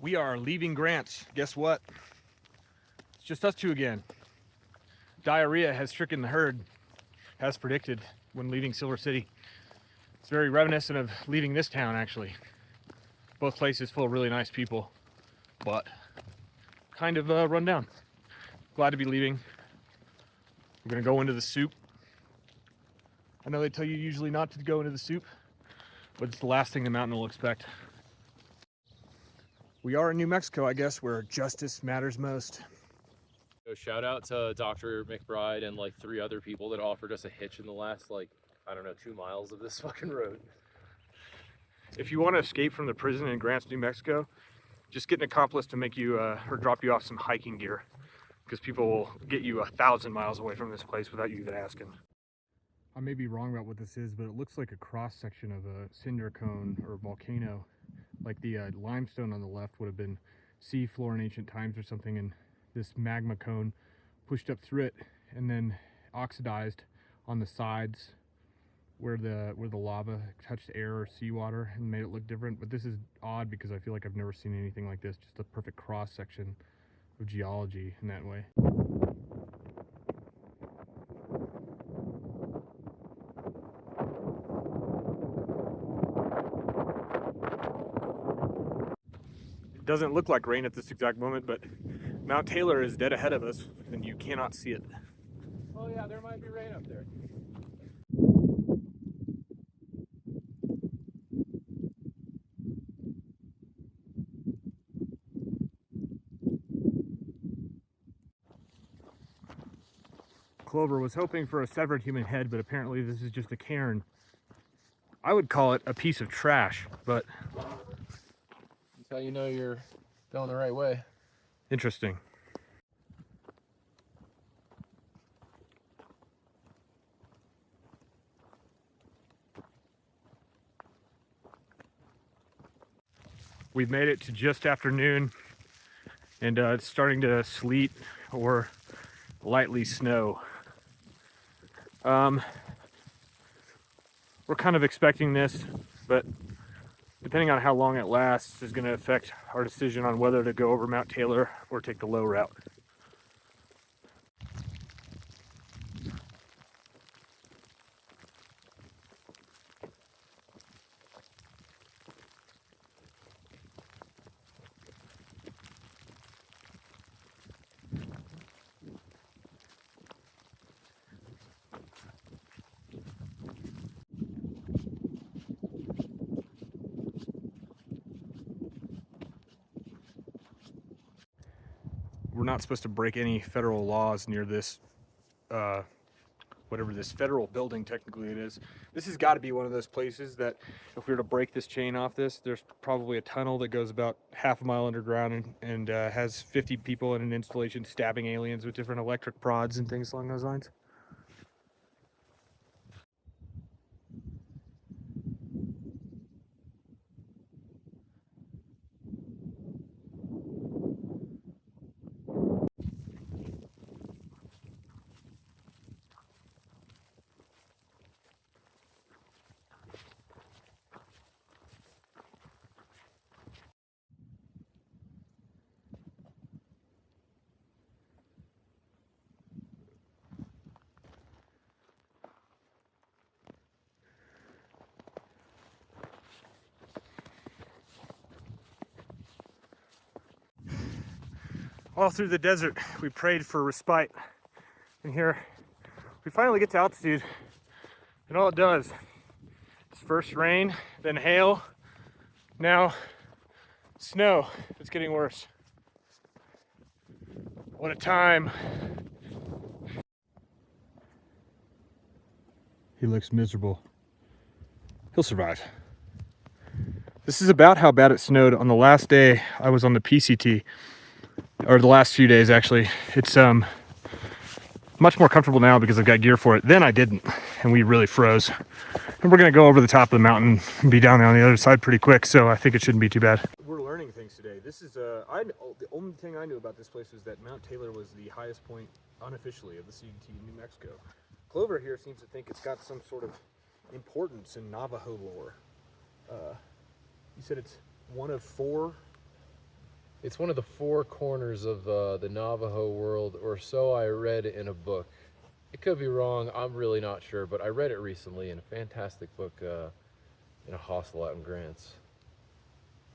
We are leaving Grants. Guess what? It's just us two again. Diarrhea has stricken the herd, as predicted when leaving Silver City. It's very reminiscent of leaving this town, actually. Both places full of really nice people, but kind of run down. Glad to be leaving. We're gonna go into the soup. I know they tell you usually not to go into the soup, but it's the last thing the mountain will expect. We are in New Mexico, I guess, where justice matters most. Shout out to Dr. McBride and like 3 other people that offered us a hitch in the last, like, I don't know, 2 miles of this fucking road. If you want to escape from the prison in Grants, New Mexico, just get an accomplice to make you or drop you off some hiking gear, because people will get you 1,000 miles away from this place without you even asking. I may be wrong about what this is, but it looks like a cross section of a cinder cone or a volcano. Like the limestone on the left would have been sea floor in ancient times or something, and this magma cone pushed up through it and then oxidized on the sides where the lava touched air or seawater and made it look different. But this is odd because I feel like I've never seen anything like this, just a perfect cross section of geology in that way. It doesn't look like rain at this exact moment, but Mount Taylor is dead ahead of us and you cannot see it. Oh yeah, there might be rain up there. Clover was hoping for a severed human head, but apparently this is just a cairn. I would call it a piece of trash, but That's how you know you're going the right way. interesting. We've made it to just after noon, and it's starting to sleet or lightly snow. We're kind of expecting this, but depending on how long it lasts is going to affect our decision on whether to go over Mount Taylor or take the low route. We're not supposed to break any federal laws near this, whatever this federal building technically it is. This has got to be one of those places that if we were to break this chain off this, there's probably a tunnel that goes about half a mile underground and has 50 people in an installation stabbing aliens with different electric prods and things along those lines. All through the desert, we prayed for respite. And here, we finally get to altitude, and all it does is first rain, then hail, now snow. It's getting worse. What a time. He looks miserable. He'll survive. This is about how bad it snowed on the last day I was on the PCT. Or the last few days, actually. It's much more comfortable now because I've got gear for it. Then I didn't, and we really froze. And we're gonna go over the top of the mountain and be down there on the other side pretty quick, so I think it shouldn't be too bad. We're learning things today. This is the only thing I knew about this place was that Mount Taylor was the highest point unofficially of the CDT in New Mexico. Clover here seems to think it's got some sort of importance in Navajo lore. You said it's one of 4 It's one of the four corners of the Navajo world, or so I read in a book. It could be wrong, I'm really not sure, but I read it recently in a fantastic book in a hostel out in Grants.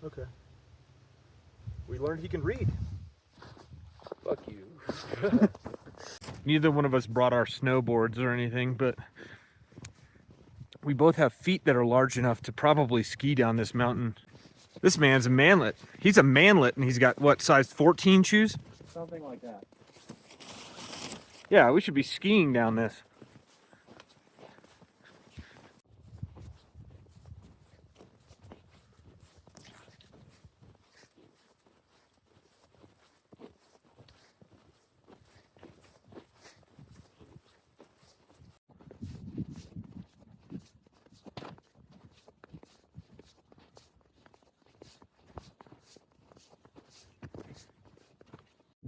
Okay. We learned he can read. Fuck you. Neither one of us brought our snowboards or anything, but we both have feet that are large enough to probably ski down this mountain. This man's a manlet. He's a manlet, and he's got, what, size 14 shoes? Something like that. Yeah, we should be skiing down this.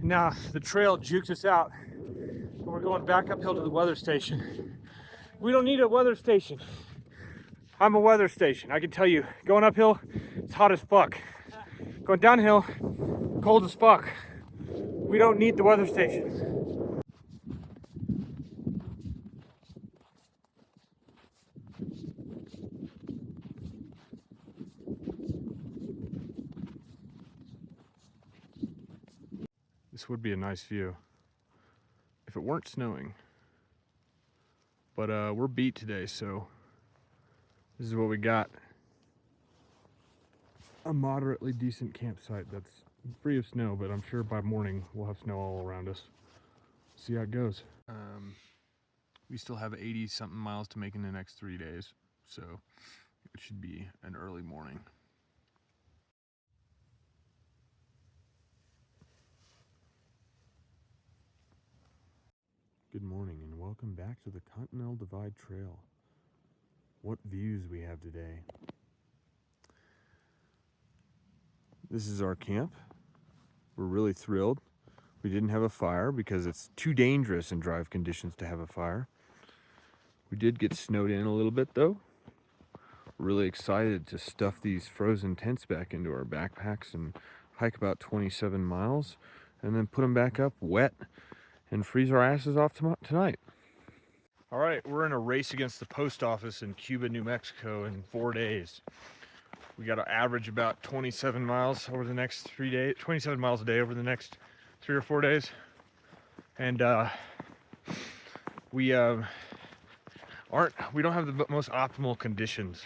Now, the trail jukes us out, and we're going back uphill to the weather station. We don't need a weather station. I'm a weather station. I can tell you, going uphill, it's hot as fuck. Going downhill, cold as fuck. We don't need the weather station. This would be a nice view if it weren't snowing. But we're beat today, so this is what we got. A moderately decent campsite that's free of snow, but I'm sure by morning we'll have snow all around us. See how it goes. We still have 80 something miles to make in the next 3 days, so it should be an early morning. Good morning and welcome back to the Continental Divide Trail. What views we have today. This is our camp. We're really thrilled. We didn't have a fire because it's too dangerous in drive conditions to have a fire. We did get snowed in a little bit though. We're really excited to stuff these frozen tents back into our backpacks and hike about 27 miles and then put them back up wet and freeze our asses off tonight. All right, we're in a race against the post office in Cuba, New Mexico in 4 days. We got to average about 27 miles over the next 3 days, 27 miles a day over the next 3 or 4 days. And we don't have the most optimal conditions.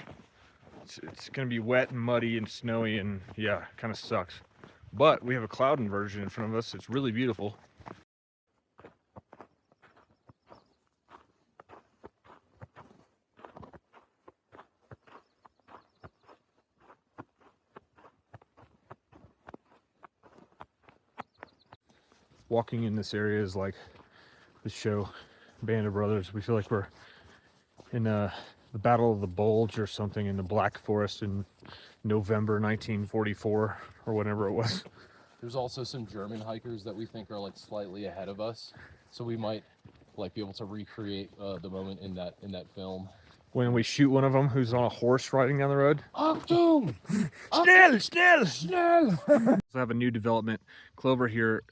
It's going to be wet and muddy and snowy and yeah, kind of sucks. But we have a cloud inversion in front of us. It's really beautiful. Walking in this area is like the show Band of Brothers. We feel like we're in the Battle of the Bulge or something in the Black Forest in November 1944 or whenever it was. There's also some German hikers that we think are like slightly ahead of us, so we might like be able to recreate the moment in that film. When we shoot one of them who's on a horse riding down the road. Achtung! Schnell, schnell! Schnell! I have a new development. Clover here,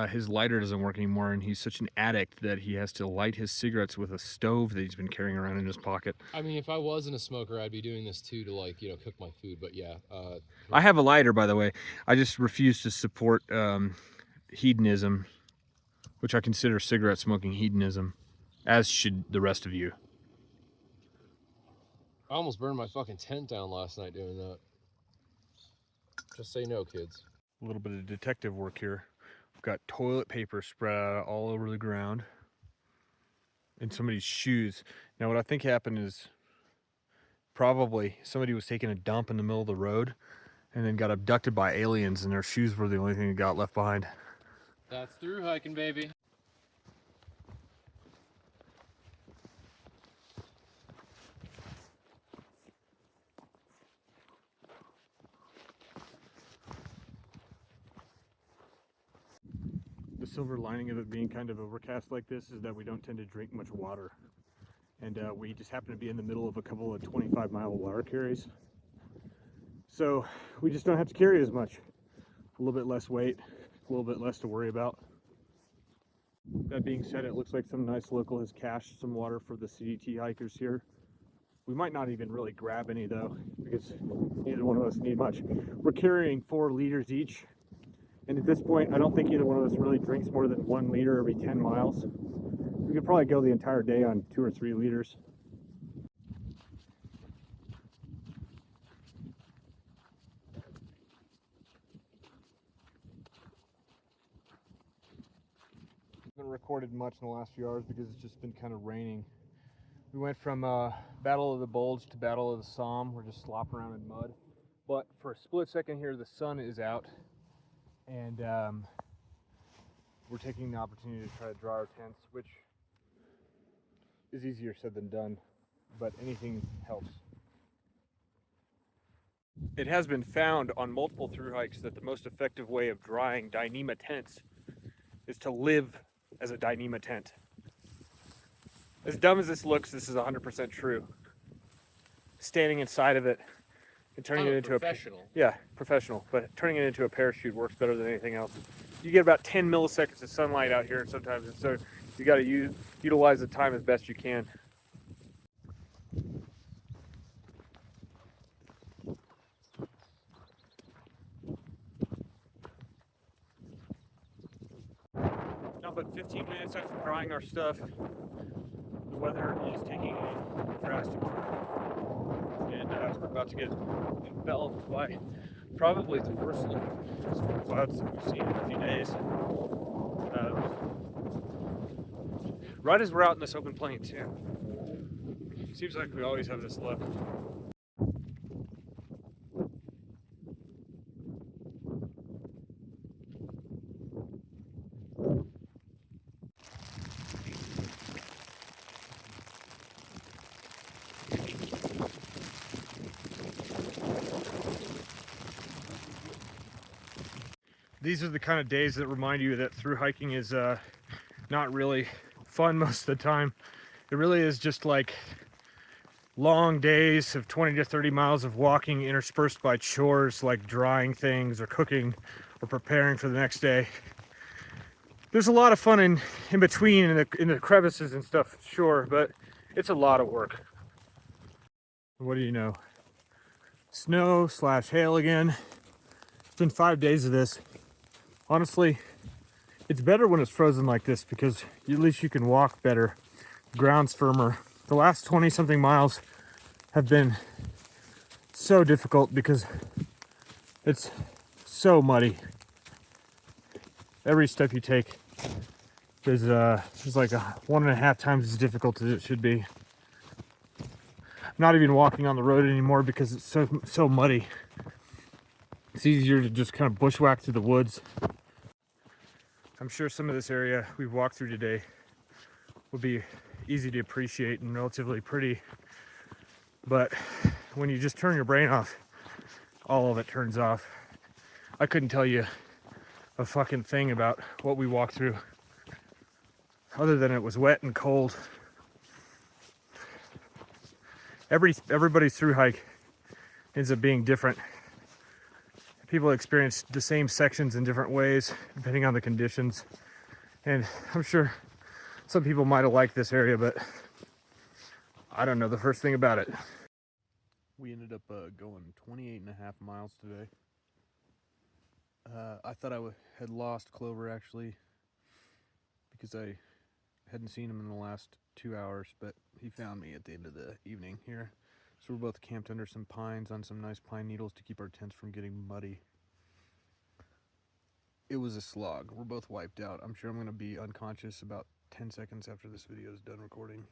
his lighter doesn't work anymore, and he's such an addict that he has to light his cigarettes with a stove that he's been carrying around in his pocket. I mean, if I wasn't a smoker, I'd be doing this too to like, cook my food, but yeah. I have a lighter, by the way. I just refuse to support hedonism, which I consider cigarette smoking hedonism, as should the rest of you. I almost burned my fucking tent down last night doing that. Just say no, kids. A little bit of detective work here. We've got toilet paper spread out all over the ground in somebody's shoes. Now what I think happened is probably somebody was taking a dump in the middle of the road and then got abducted by aliens and their shoes were the only thing that got left behind. That's through hiking, baby. The silver lining of it being kind of overcast like this is that we don't tend to drink much water. And we just happen to be in the middle of a couple of 25-mile water carries. So we just don't have to carry as much. a little bit less weight, a little bit less to worry about. That being said, it looks like some nice local has cached some water for the CDT hikers here. We might not even really grab any though, because neither one of us need much. We're carrying 4 liters each, and at this point I don't think either one of us really drinks more than 1 liter every 10 miles. We could probably go the entire day on 2 or 3 liters. Haven't recorded much in the last few hours because it's just been kind of raining. We went from Battle of the Bulge to Battle of the Somme. We're just slopping around in mud. But for a split second here, the sun is out, and we're taking the opportunity to try to dry our tents, which is easier said than done, but anything helps. It has been found on multiple through hikes that the most effective way of drying Dyneema tents is to live as a Dyneema tent. As dumb as this looks, this is 100% true. Standing inside of it and turning it into professional, but turning it into a parachute works better than anything else. You get about 10 milliseconds of sunlight out here sometimes, and so you got to utilize the time as best you can. Now, but 15 minutes after drying our stuff, the weather is taking a drastic turn, and we're about to get enveloped by probably the worst looking storm clouds that we've seen in a few days. Right as we're out in this open plain too. Seems like we always have this left. These are the kind of days that remind you that through hiking is not really fun most of the time. It really is just like long days of 20 to 30 miles of walking interspersed by chores like drying things or cooking or preparing for the next day. There's a lot of fun in between in the crevices and stuff, sure, but it's a lot of work. What do you know? Snow / hail again. It's been 5 days of this. Honestly, it's better when it's frozen like this because at least you can walk better. The ground's firmer. The last 20 something miles have been so difficult because it's so muddy. Every step you take is like 1.5 times as difficult as it should be. I'm not even walking on the road anymore because it's so muddy. It's easier to just kind of bushwhack through the woods. I'm sure some of this area we've walked through today will be easy to appreciate and relatively pretty, but when you just turn your brain off, all of it turns off. I couldn't tell you a fucking thing about what we walked through other than it was wet and cold. Everybody's through hike ends up being different. People experience the same sections in different ways depending on the conditions, and I'm sure some people might have liked this area, but I don't know the first thing about it. We ended up going 28.5 miles today. I thought I had lost Clover actually because I hadn't seen him in the last 2 hours, but he found me at the end of the evening here. So we're both camped under some pines on some nice pine needles to keep our tents from getting muddy. It was a slog. We're both wiped out. I'm sure I'm going to be unconscious about 10 seconds after this video is done recording.